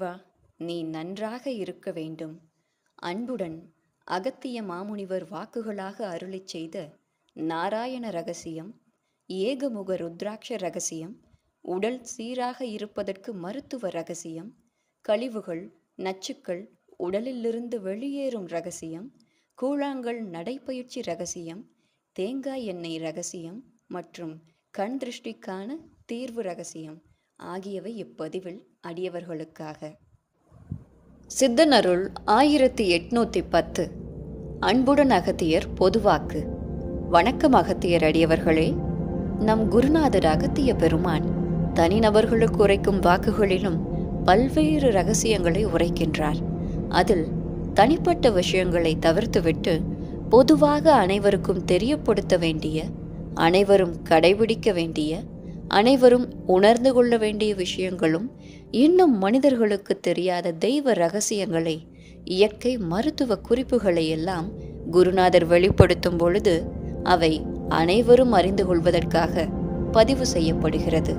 வா, நீ நன்றாக இருக்க வேண்டும். அன்புடன் அகத்திய மாமுனிவர் வாக்குகளாக அருளிச் செய்த நாராயண ரகசியம், ஏகமுக ருத்ராட்ச ரகசியம், உடல் சீராக இருப்பதற்கு மருத்துவ ரகசியம், கழிவுகள் நச்சுக்கள் உடலிலிருந்து வெளியேறும் ரகசியம், கூழாங்கல் நடைப்பயிற்சி ரகசியம், தேங்காய் எண்ணெய் ரகசியம் மற்றும் கண் திருஷ்டிக்கான தீர்வு ரகசியம் ஆகியவை இப்பதிவில் அடியவர்களுக்காக. சித்தனருள் 1810. அன்புடன் அகத்தியர் பொதுவாக்கு. வணக்கம் அகத்தியர் அடியவர்களே. நம் குருநாதர் அகத்திய பெருமான் தனிநபர்களுக்கு உரைக்கும் வாக்குகளிலும் பல்வேறு ரகசியங்களை உரைக்கின்றார். அதில் தனிப்பட்ட விஷயங்களை தவிர்த்துவிட்டு பொதுவாக அனைவருக்கும் தெரியப்படுத்த வேண்டிய, அனைவரும் கடைபிடிக்க வேண்டிய, அனைவரும் உணர்ந்து கொள்ள வேண்டிய விஷயங்களும் இன்னும் மனிதர்களுக்கு தெரியாத தெய்வ ரகசியங்களை, இயற்கை மருத்துவ குறிப்புகளை எல்லாம் குருநாதர் வெளிப்படுத்தும் பொழுது அவை அனைவரும் அறிந்து கொள்வதற்காக பதிவு செய்யப்படுகிறது.